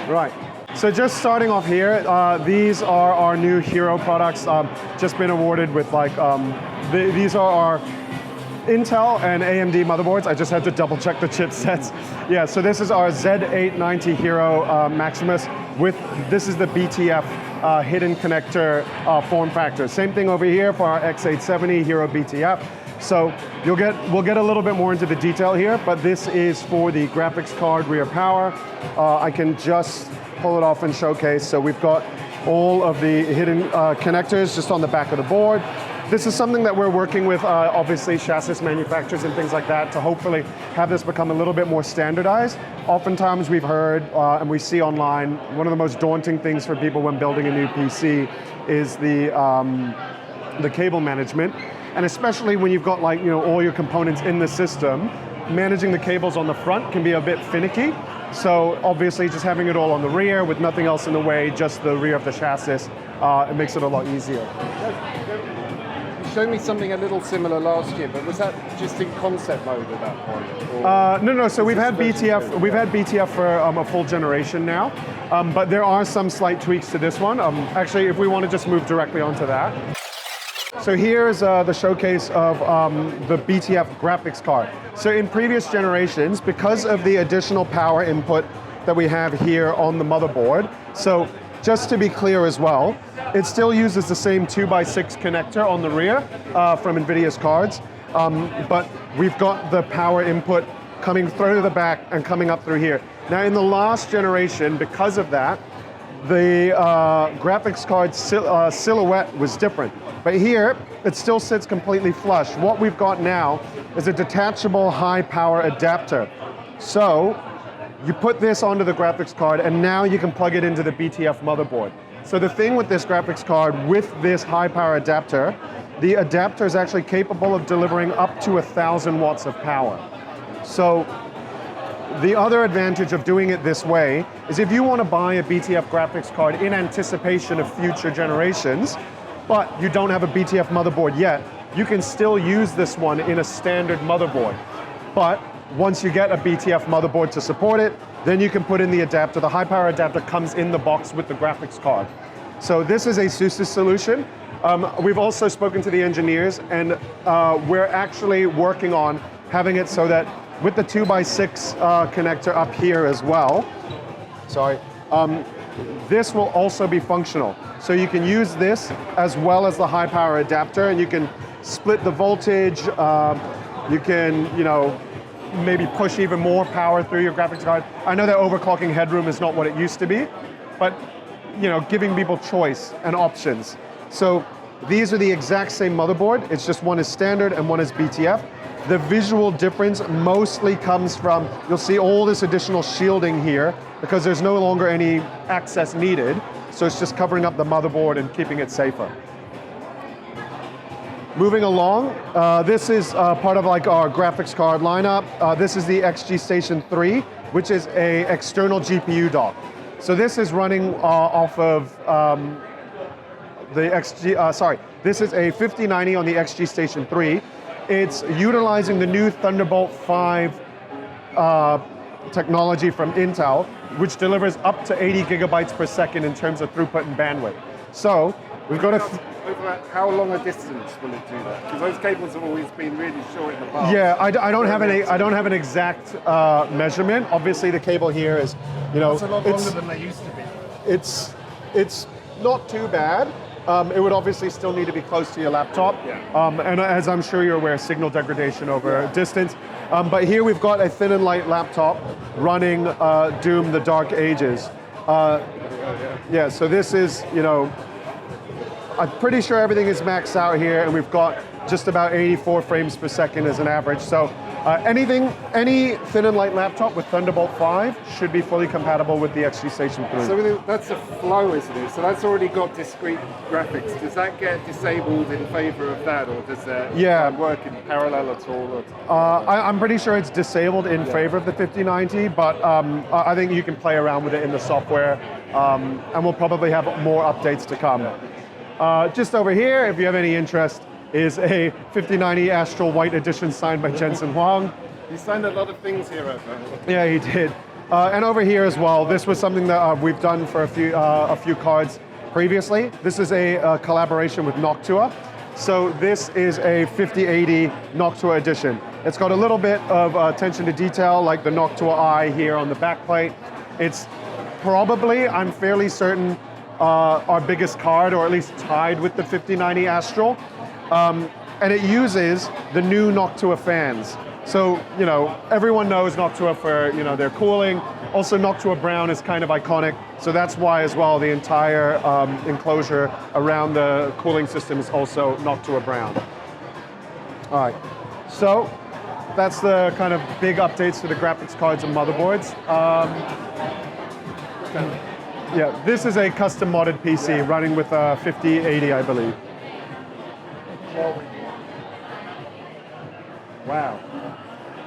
Right. So just starting off here, these are our new hero products. Just been awarded with like, these are our Intel and AMD motherboards. I just had to double check the chipsets. Yeah, so this is our Z890 Hero Maximus this is the BTF hidden connector form factor. Same thing over here for our X870 Hero BTF. So we'll get a little bit more into the detail here, but this is for the graphics card rear power. I can just pull it off and showcase. So we've got all of the hidden connectors just on the back of the board. This is something that we're working with, obviously, chassis manufacturers and things like that to hopefully have this become a little bit more standardized. Oftentimes we've heard and we see online, one of the most daunting things for people when building a new PC is the cable management. And especially when you've got like, all your components in the system, managing the cables on the front can be a bit finicky. So obviously just having it all on the rear with nothing else in the way, just the rear of the chassis, it makes it a lot easier. You showed me something a little similar last year, but was that just in concept mode at that point? No. So we've had BTF for a full generation now, but there are some slight tweaks to this one. Actually, if we want to just move directly onto that. So here's the showcase of the BTF graphics card. So in previous generations, because of the additional power input that we have here on the motherboard, so just to be clear as well, it still uses the same 2x6 connector on the rear from NVIDIA's cards, but we've got the power input coming through the back and coming up through here. Now in the last generation, because of that, the graphics card silhouette was different. But here, it still sits completely flush. What we've got now is a detachable high power adapter. So you put this onto the graphics card and now you can plug it into the BTF motherboard. So the thing with this graphics card with this high power adapter, the adapter is actually capable of delivering up to 1,000 watts of power. So the other advantage of doing it this way is if you want to buy a BTF graphics card in anticipation of future generations, but you don't have a BTF motherboard yet, you can still use this one in a standard motherboard. But once you get a BTF motherboard to support it, then you can put in the adapter. The high power adapter comes in the box with the graphics card. So this is Asus's solution. We've also spoken to the engineers and we're actually working on having it so that with the 2x6 connector up here as well, this will also be functional. So you can use this as well as the high power adapter and you can split the voltage, you can, maybe push even more power through your graphics card. I know that overclocking headroom is not what it used to be, but giving people choice and options. So these are the exact same motherboard, it's just one is standard and one is BTF. The visual difference mostly comes from, you'll see all this additional shielding here because there's no longer any access needed. So it's just covering up the motherboard and keeping it safer. Moving along, this is part of like our graphics card lineup. This is the XG Station 3, which is a external GPU dock. So this is running off of this is a 5090 on the XG Station 3. It's utilizing the new Thunderbolt 5 technology from Intel, which delivers up to 80 gigabytes per second in terms of throughput and bandwidth. So we've got how long a distance will it do that? Because those cables have always been really short in the past. Yeah, I don't have an exact measurement. Obviously, the cable here is, it's a lot longer than they used to be. It's not too bad. It would obviously still need to be close to your laptop. Yeah. And as I'm sure you're aware, signal degradation over distance. But here we've got a thin and light laptop running Doom: The Dark Ages. Yeah, so this is, I'm pretty sure everything is maxed out here, and we've got just about 84 frames per second as an average. So any thin and light laptop with Thunderbolt 5 should be fully compatible with the XG Station 3. So that's a flow, isn't it? So that's already got discrete graphics. Does that get disabled in favor of that, or does that work in parallel at all? I'm pretty sure it's disabled in favor of the 5090, but I think you can play around with it in the software, and we'll probably have more updates to come. Just over here, if you have any interest, is a 5090 Astral White Edition signed by Jensen Huang. He signed a lot of things here, I think. Yeah, he did. And over here as well, this was something that we've done for a few cards previously. This is a collaboration with Noctua. So this is a 5080 Noctua edition. It's got a little bit of attention to detail, like the Noctua eye here on the back plate. It's probably, I'm fairly certain, our biggest card, or at least tied with the 5090 Astral. And it uses the new Noctua fans. So, you know, everyone knows Noctua for, you know, their cooling. Also, Noctua Brown is kind of iconic. So that's why as well the entire enclosure around the cooling system is also Noctua Brown. All right, so that's the kind of big updates to the graphics cards and motherboards. Yeah, this is a custom modded PC running with a 5080, I believe. Wow.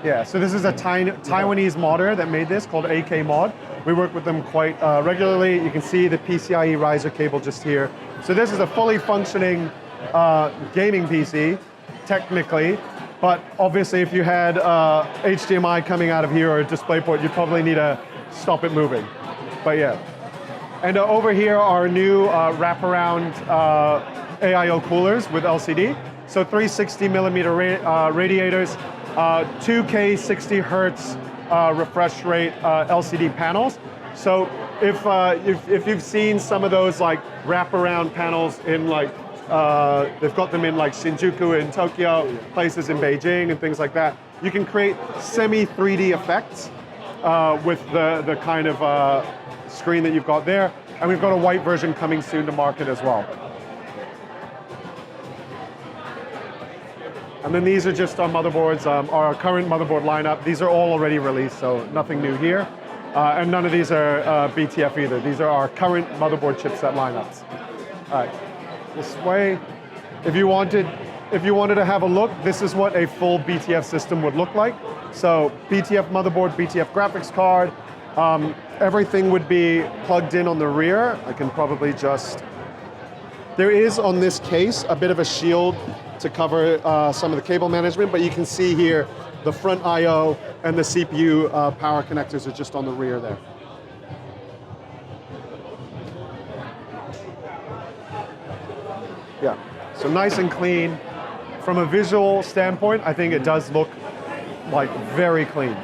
Yeah, so this is a Taiwanese modder that made this called AK Mod. We work with them quite regularly. You can see the PCIe riser cable just here. So this is a fully functioning gaming PC, technically, but obviously if you had HDMI coming out of here or a DisplayPort, you'd probably need to stop it moving. But yeah. And over here are new wraparound AIO coolers with LCD. So 360 millimeter radiators, 2K 60 hertz refresh rate LCD panels. So if you've seen some of those like wraparound panels in like, they've got them in like Shinjuku in Tokyo, places in Beijing and things like that. You can create semi 3D effects with the kind of screen that you've got there. And we've got a white version coming soon to market as well. And then these are just our motherboards, our current motherboard lineup. These are all already released, so nothing new here. And none of these are BTF either. These are our current motherboard chipset lineups. All right, this way. If you wanted to have a look, this is what a full BTF system would look like. So BTF motherboard, BTF graphics card, everything would be plugged in on the rear. I can probably just, there is on this case a bit of a shield to cover some of the cable management, but you can see here the front I/O and the CPU power connectors are just on the rear there. Yeah, so nice and clean. From a visual standpoint, I think it does look like very clean.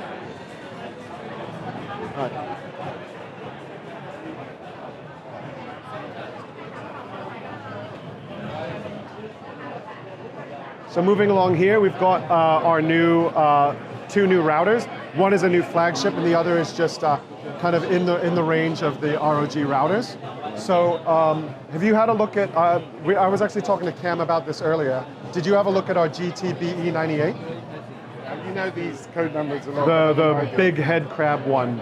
All right. So moving along here, we've got our new two new routers. One is a new flagship, and the other is just kind of in the range of the ROG routers. So have you had a look at? I was actually talking to Cam about this earlier. Did you have a look at our GTBE98? You know these code numbers a lot. The big head crab one,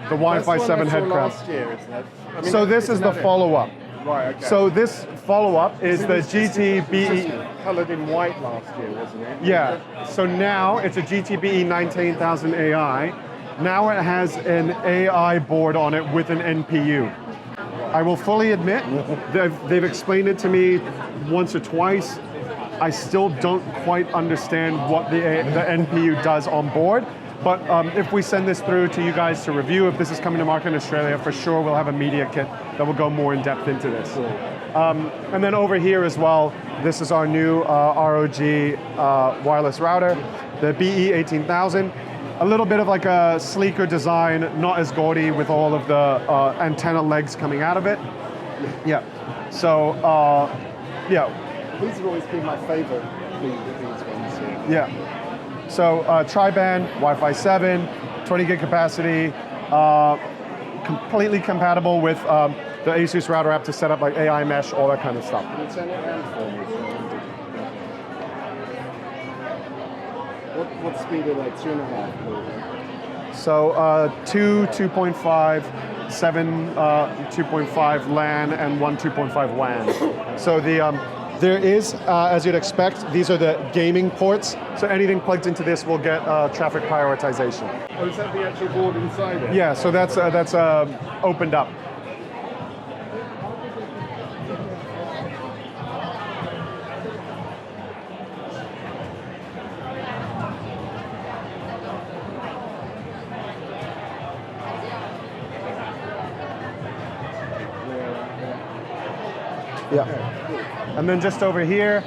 the Wi-Fi 7 head crab. Last year, isn't it? I mean, so this is the follow-up. Right, okay. So this follow-up is the GTBE. Colored in white last year, wasn't it? Yeah. So now it's a GTBE 19000 AI. Now it has an AI board on it with an NPU. I will fully admit, they've explained it to me once or twice. I still don't quite understand what the NPU does on board. But if we send this through to you guys to review, if this is coming to market in Australia, for sure we'll have a media kit that will go more in depth into this. And then over here as well, this is our new ROG wireless router, the BE18000. A little bit of like a sleeker design, not as gaudy with all of the antenna legs coming out of it. Yeah, so yeah. These have always been my favorite, these ones here. Yeah. So tri-band, Wi-Fi 7, 20 gig capacity, completely compatible with the Asus router app to set up like AI mesh, all that kind of stuff. Can you turn it around for me? What speed are they? 2.5? So 2.5, 7 2.5 LAN, and 1 2.5 WAN. So there is, as you'd expect, these are the gaming ports. So anything plugged into this will get traffic prioritization. Oh, is that the actual board inside it? Yeah, so that's opened up. Yeah. And then just over here,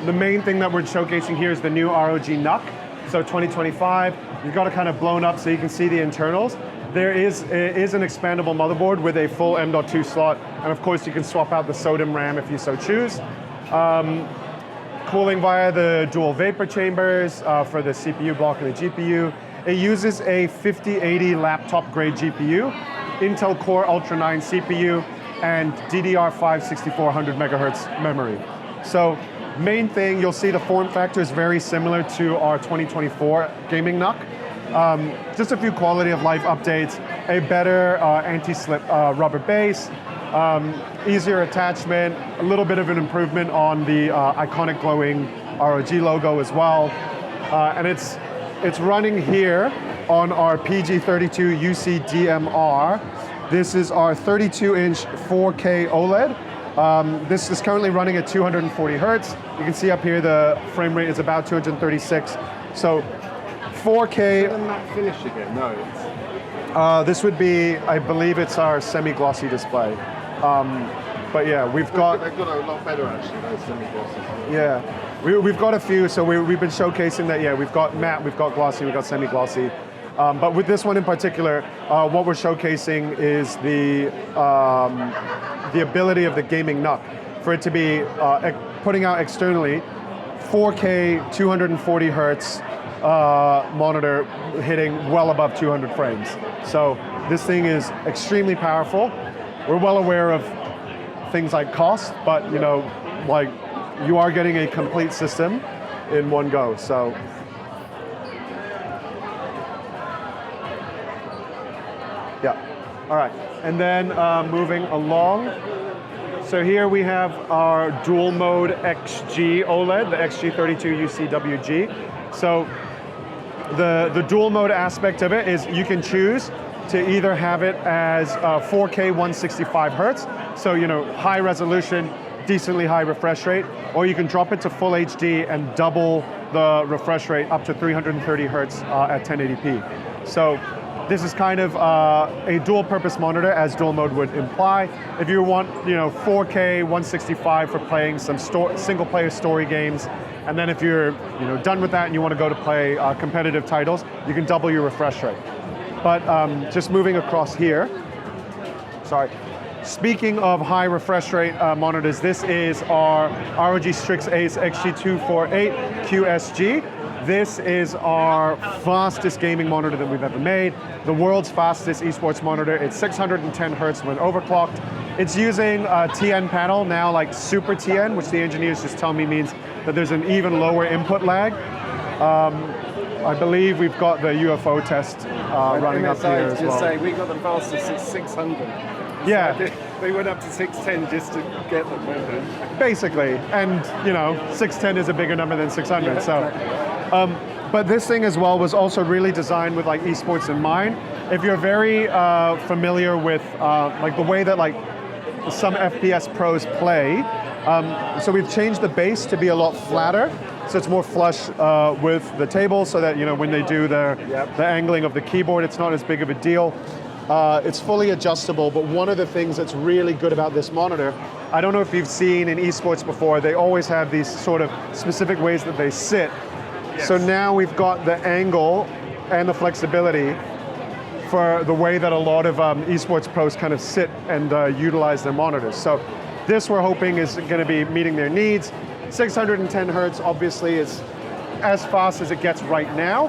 the main thing that we're showcasing here is the new ROG NUC. So 2025, you've got it kind of blown up so you can see the internals. There is an expandable motherboard with a full M.2 slot, and of course you can swap out the SODIMM RAM if you so choose. Cooling via the dual vapor chambers for the CPU block and the GPU. It uses a 5080 laptop grade GPU, Intel Core Ultra 9 CPU, and DDR5 6400 megahertz memory. So main thing, you'll see the form factor is very similar to our 2024 gaming NUC. Just a few quality of life updates, a better anti-slip rubber base, easier attachment, a little bit of an improvement on the iconic glowing ROG logo as well. And it's running here on our PG32 UC DMR. This is our 32-inch 4K OLED. This is currently running at 240 hertz. You can see up here the frame rate is about 236. So 4K. And that finish again? No. This would be, I believe it's our semi-glossy display. But yeah, we've got... They've got a lot better actually, those semi-glosses. Yeah, we've got a few, so we've been showcasing that, yeah, we've got matte, we've got glossy, we've got semi-glossy. But with this one in particular, what we're showcasing is the ability of the gaming NUC for it to be putting out externally 4K 240 hertz monitor hitting well above 200 frames. So this thing is extremely powerful. We're well aware of things like cost, but you know, like you are getting a complete system in one go. So yeah, all right. And then moving along. So here we have our dual mode XG OLED, the XG32 UCWG. So the dual mode aspect of it is you can choose to either have it as 4K 165 hertz, so you know, high resolution, decently high refresh rate, or you can drop it to full HD and double the refresh rate up to 330 hertz at 1080p. So this is kind of a dual purpose monitor, as dual mode would imply. If you want, you know, 4K 165 for playing some single player story games, and then if you're, you know, done with that and you want to go to play competitive titles, you can double your refresh rate. But just moving across here, sorry. Speaking of high refresh rate monitors, this is our ROG Strix Ace XG248 QSG. This is our fastest gaming monitor that we've ever made, the world's fastest esports monitor. It's 610 hertz when overclocked. It's using a TN panel now, like Super TN, which the engineers just tell me means that there's an even lower input lag. I believe we've got the UFO test running up here as well. Say, we got the fastest at 600. Yeah. So they went up to 610 just to get them. Basically, and you know, 610 is a bigger number than 600. Yeah, so, exactly. But this thing as well was also really designed with like esports in mind. If you're very familiar with like the way that like some FPS pros play, so we've changed the base to be a lot flatter. So it's more flush with the table, so that, you know, when they do the angling of the keyboard, it's not as big of a deal. It's fully adjustable, but one of the things that's really good about this monitor, I don't know if you've seen in esports before, they always have these sort of specific ways that they sit. Yes. So now we've got the angle and the flexibility for the way that a lot of esports pros kind of sit and utilize their monitors. So this, we're hoping, is going to be meeting their needs. 610 hertz obviously is as fast as it gets right now.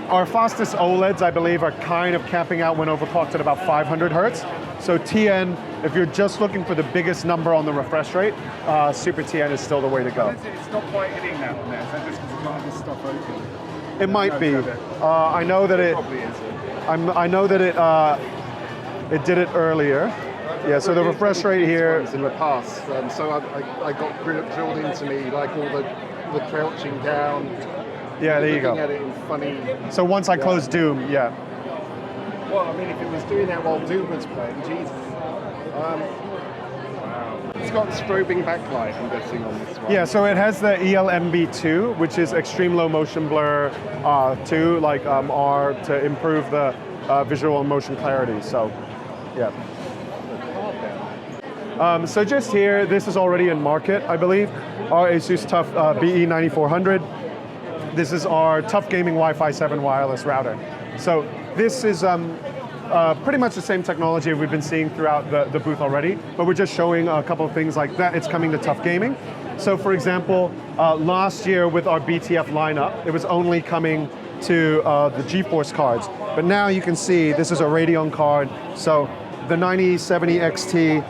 Our fastest OLEDs, I believe, are kind of capping out when overclocked at about 500 hertz. So TN, if you're just looking for the biggest number on the refresh rate, Super TN is still the way to go. It's not quite hitting that on there, is that just because it's got this stuff open? It might be. I know that it. Probably is. I know that it did it earlier. Yeah, so the refresh rate here in the past, so I got drilled into me, like all the crouching down. Yeah, there you go. Looking at it in funny. So once I close Doom, yeah. Well, I mean, if it was doing that while Doom was playing, Jesus. Wow. It's got strobing backlight, I'm guessing, on this one. Yeah, so it has the ELMB2, which is extreme low motion blur 2, like R, to improve the visual and motion clarity. So, yeah. So just here, this is already in market, I believe. Our Asus TUF BE9400. This is our TUF Gaming Wi-Fi 7 wireless router. So this is pretty much the same technology we've been seeing throughout the booth already, but we're just showing a couple of things like that. It's coming to TUF Gaming. So for example, last year with our BTF lineup, it was only coming to the GeForce cards. But now you can see this is a Radeon card. So the 9070 XT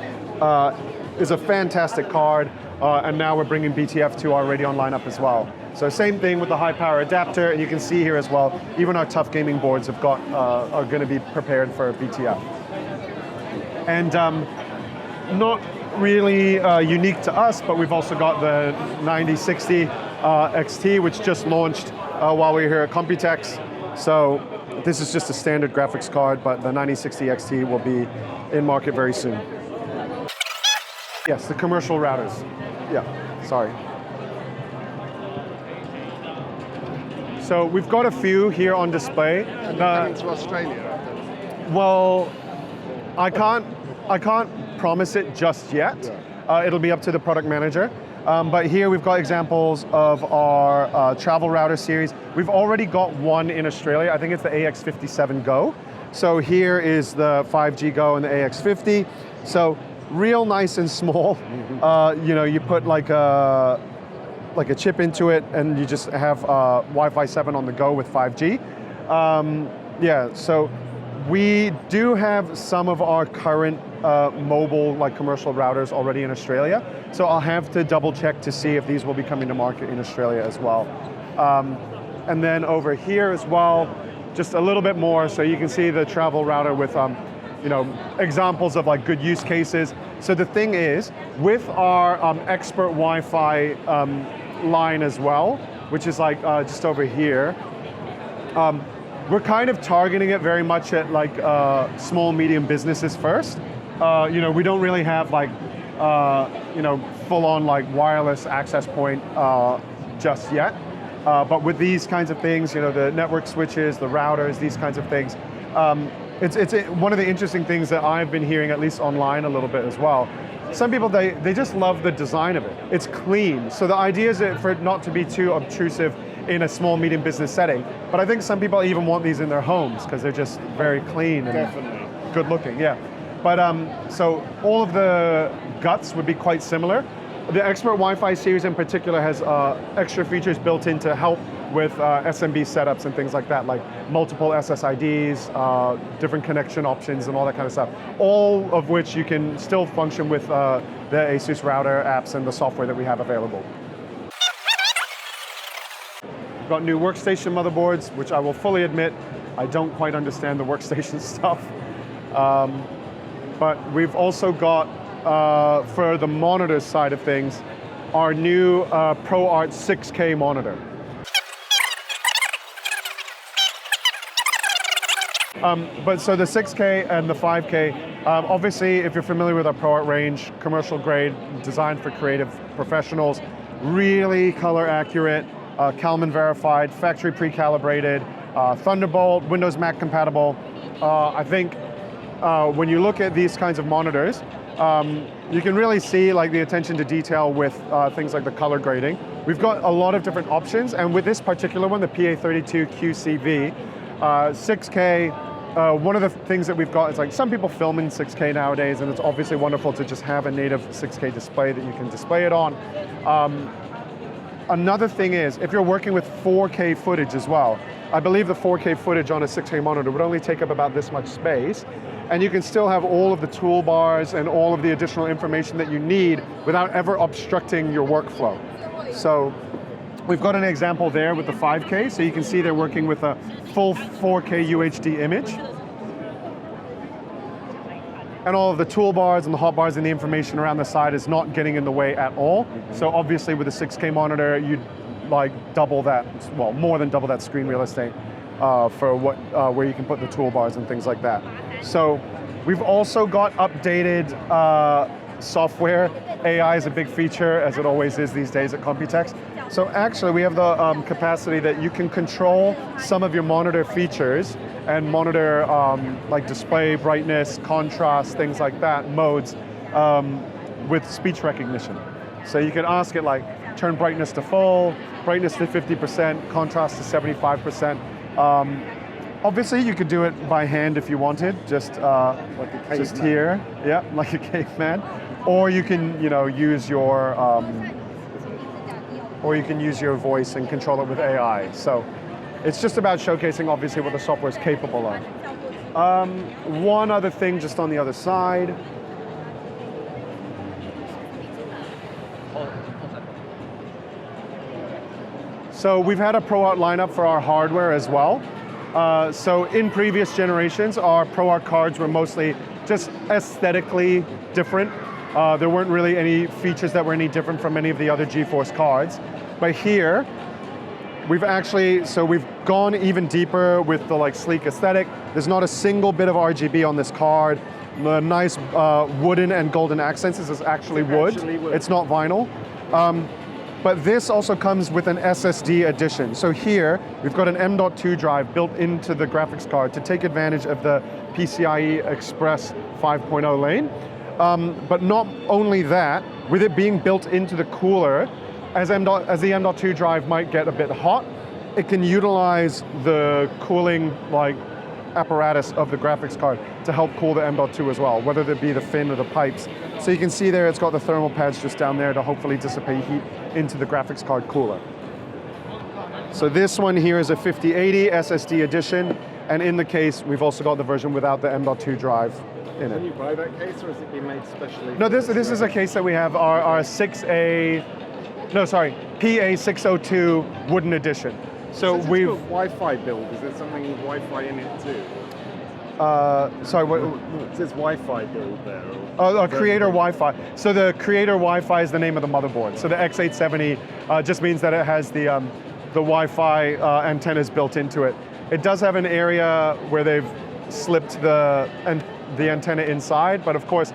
is a fantastic card, and now we're bringing BTF to our Radeon lineup as well. So same thing with the high power adapter, and you can see here as well, even our TUF Gaming boards have got, are going to be prepared for BTF. And not really unique to us, but we've also got the 9060 XT, which just launched while we were here at Computex. So this is just a standard graphics card, but the 9060 XT will be in market very soon. Yes, the commercial routers. Yeah, sorry. So we've got a few here on display. And coming to Australia? Well, I can't promise it just yet. Yeah. It'll be up to the product manager. But here we've got examples of our travel router series. We've already got one in Australia. I think it's the AX57 Go. So here is the 5G Go and the AX50. So real nice and small. You know, you put like a chip into it, and you just have Wi-Fi 7 on the go with 5G. Yeah, so we do have some of our current mobile, like commercial routers already in Australia. So I'll have to double check to see if these will be coming to market in Australia as well. And then over here as well, just a little bit more. So you can see the travel router with you know, examples of like good use cases. So the thing is, with our expert Wi-Fi line as well, which is like just over here, we're kind of targeting it very much at like small, medium businesses first. You know, we don't really have like, you know, full-on like wireless access point just yet. But with these kinds of things, you know, the network switches, the routers, these kinds of things, it's one of the interesting things that I've been hearing, at least online a little bit as well. Some people, they just love the design of it. It's clean. So the idea is for it not to be too obtrusive in a small, medium business setting. But I think some people even want these in their homes because they're just very clean and good looking, yeah. But so all of the guts would be quite similar. The Expert Wi-Fi series in particular has extra features built in to help with SMB setups and things like that, like multiple SSIDs, different connection options and all that kind of stuff. All of which you can still function with the Asus router apps and the software that we have available. We've got new workstation motherboards, which I will fully admit, I don't quite understand the workstation stuff. But we've also got, for the monitor side of things, our new ProArt 6K monitor. But so the 6K and the 5K, obviously if you're familiar with our ProArt range, commercial grade, designed for creative professionals, really color accurate, Kalman verified, factory pre-calibrated, Thunderbolt, Windows Mac compatible. I think when you look at these kinds of monitors, you can really see like the attention to detail with things like the color grading. We've got a lot of different options, and with this particular one, the PA32QCV, 6K, one of the things that we've got is like some people film in 6K nowadays, and it's obviously wonderful to just have a native 6K display that you can display it on. Another thing is, if you're working with 4K footage as well, I believe the 4K footage on a 6K monitor would only take up about this much space, and you can still have all of the toolbars and all of the additional information that you need without ever obstructing your workflow. So we've got an example there with the 5K, so you can see they're working with a full 4K UHD image. And all of the toolbars and the hotbars and the information around the side is not getting in the way at all. So obviously with a 6K monitor, you'd like double that, well, more than double that screen real estate for where you can put the toolbars and things like that. So we've also got updated software. AI is a big feature, as it always is these days at Computex. So actually we have the capacity that you can control some of your monitor features and monitor like display brightness, contrast, things like that, modes, with speech recognition. So you can ask it like, turn brightness to full, brightness to 50%, contrast to 75%. Obviously, you could do it by hand if you wanted, just here, yeah, like a caveman. Or you can, use your voice and control it with AI. So it's just about showcasing, obviously, what the software is capable of. One other thing, just on the other side. So we've had a ProArt lineup for our hardware as well. So in previous generations, our ProArt cards were mostly just aesthetically different. There weren't really any features that were any different from any of the other GeForce cards. But here, we've gone even deeper with the sleek aesthetic. There's not a single bit of RGB on this card. The nice wooden and golden accents. This is actually wood. It's not vinyl. But this also comes with an SSD edition. So here, we've got an M.2 drive built into the graphics card to take advantage of the PCIe Express 5.0 lane. But not only that, with it being built into the cooler, as the M.2 drive might get a bit hot, it can utilize the cooling apparatus of the graphics card to help cool the M.2 as well, whether it be the fin or the pipes. So you can see there, it's got the thermal pads just down there to hopefully dissipate heat into the graphics card cooler. So this one here is a 5080 SSD edition, and in the case, we've also got the version without the M.2 drive in it. Can you buy that case, or has it been made specially? No, this is a case that we have, our PA602 wooden edition. So we've got Wi-Fi build. Is there something with Wi-Fi in it too? Sorry, what? It says Wi-Fi build there. Creator Wi-Fi. So the Creator Wi-Fi is the name of the motherboard. So the X870 just means that it has the Wi-Fi antennas built into it. It does have an area where they've slipped the antenna inside, but of course,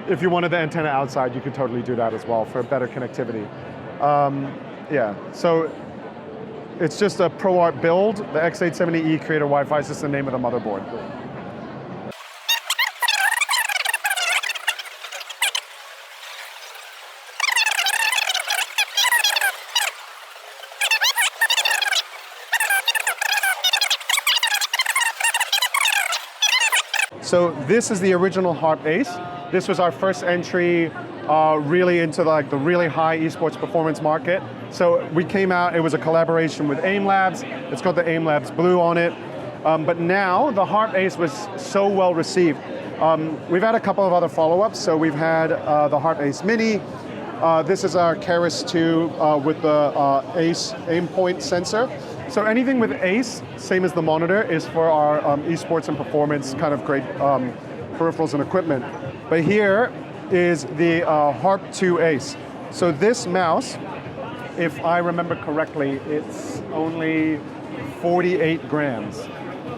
if you wanted the antenna outside, you could totally do that as well for better connectivity. Yeah, so it's just a ProArt build. The X870E Creator Wi-Fi is just the name of the motherboard. So this is the original Harp Ace. This was our first entry really into the really high esports performance market. So we came out, it was a collaboration with AIM Labs. It's got the AIM Labs blue on it. But now the Harp Ace was so well received. We've had a couple of other follow-ups. So we've had the Harp Ace Mini. This is our Keras 2 with the Ace aim point sensor. So anything with Ace, same as the monitor, is for our esports and performance kind of great peripherals and equipment. But here is the Harp 2 Ace. So this mouse, if I remember correctly, it's only 48 grams.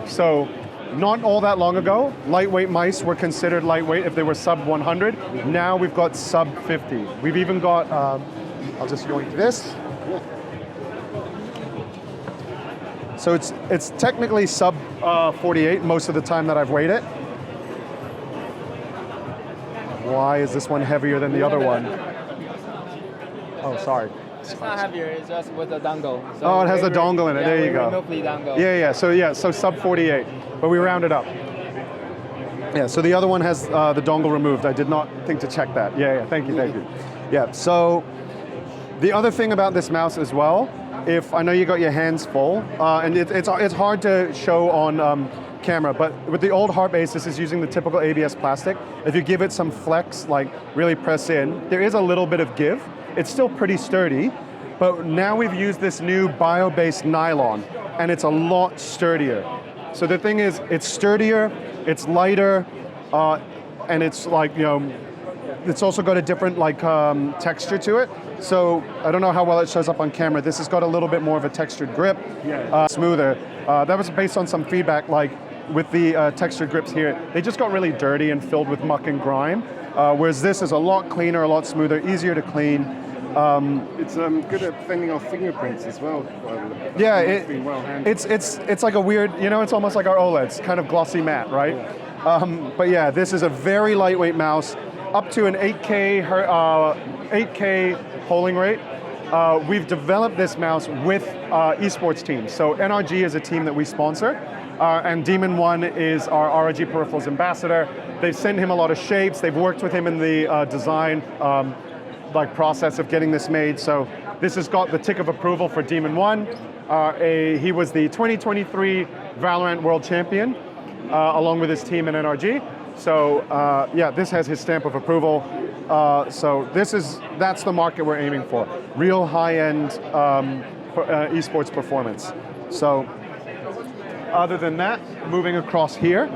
So not all that long ago, lightweight mice were considered lightweight if they were sub 100. Now we've got sub 50. We've even got, I'll just yoink this. So it's technically sub 48 most of the time that I've weighed it. Why is this one heavier than the other one? Oh, sorry. It's not heavier, it's just with a dongle. So oh, it has a dongle in it, there you go. Remove the dongle. So sub 48, but we round it up. Yeah, so the other one has the dongle removed. I did not think to check that. Yeah, thank you. Yeah, so the other thing about this mouse as well, if I know you got your hands full, and it's hard to show on camera, but with the old Harp Ace, this is using the typical ABS plastic. If you give it some flex, really press in, there is a little bit of give. It's still pretty sturdy, but now we've used this new bio-based nylon, and it's a lot sturdier. So the thing is, it's sturdier, it's lighter, and it's it's also got a different texture to it. So I don't know how well it shows up on camera. This has got a little bit more of a textured grip, smoother. That was based on some feedback, with the textured grips here, they just got really dirty and filled with muck and grime. Whereas this is a lot cleaner, a lot smoother, easier to clean. It's good at fending off fingerprints as well. Yeah, it's like a weird, it's almost like our OLEDs, kind of glossy matte, right? But yeah, this is a very lightweight mouse. up to an 8K polling rate. We've developed this mouse with esports teams. So NRG is a team that we sponsor, and Demon One is our ROG Peripherals ambassador. They've sent him a lot of shapes. They've worked with him in the design process of getting this made. So this has got the tick of approval for Demon One. He was the 2023 Valorant World Champion, along with his team in NRG. So yeah, this has his stamp of approval. So that's the market we're aiming for. Real high-end esports performance. So other than that, moving across here,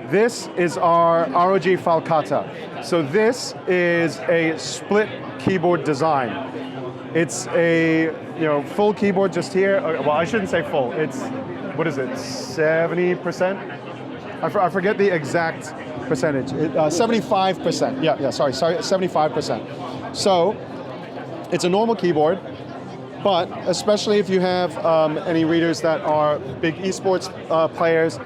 this is our ROG Falcata. So this is a split keyboard design. It's a full keyboard just here. Well, I shouldn't say full. It's, what is it, 70%? I forget the exact percentage. 75%. Yeah, sorry, 75%. So it's a normal keyboard, but especially if you have any readers that are big esports players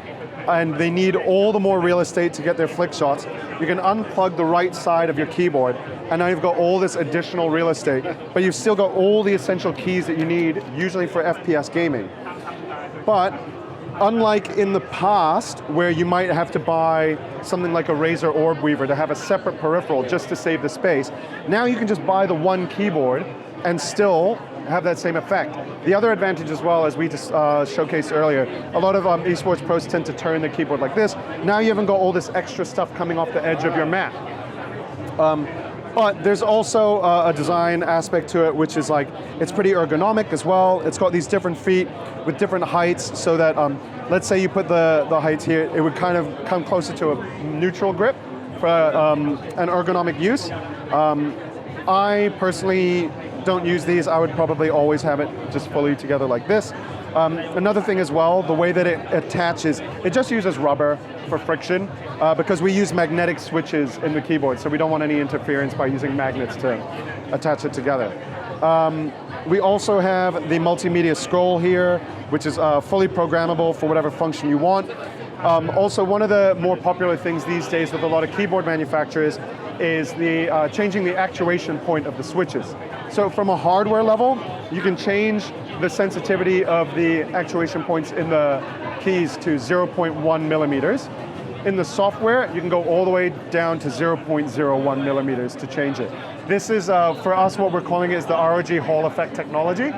and they need all the more real estate to get their flick shots, you can unplug the right side of your keyboard, and now you've got all this additional real estate, but you've still got all the essential keys that you need, usually for FPS gaming. But unlike in the past, where you might have to buy something like a Razer Orb Weaver to have a separate peripheral just to save the space, now you can just buy the one keyboard and still have that same effect. The other advantage as well, as we just showcased earlier, a lot of esports pros tend to turn their keyboard like this. Now you haven't got all this extra stuff coming off the edge of your mat. But there's also a design aspect to it, which is like, it's pretty ergonomic as well. It's got these different feet with different heights, so that, let's say you put the heights here, it would kind of come closer to a neutral grip for an ergonomic use. I personally don't use these. I would probably always have it just fully together like this. Another thing as well, the way that it attaches, it just uses rubber for friction because we use magnetic switches in the keyboard, so we don't want any interference by using magnets to attach it together. We also have the multimedia scroll here, which is fully programmable for whatever function you want. Also, one of the more popular things these days with a lot of keyboard manufacturers is the changing the actuation point of the switches. So from a hardware level, you can change the sensitivity of the actuation points in the keys to 0.1 millimeters. In the software, you can go all the way down to 0.01 millimeters to change it. This is, for us, what we're calling it is the ROG Hall effect technology.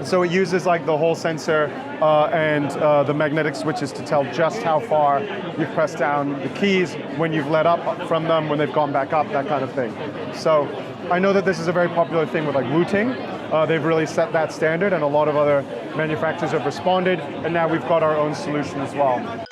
So it uses like the Hall sensor and the magnetic switches to tell just how far you've pressed down the keys when you've let up from them, when they've gone back up, that kind of thing. So I know that this is a very popular thing with like routing. They've really set that standard, and a lot of other manufacturers have responded, and now we've got our own solution as well.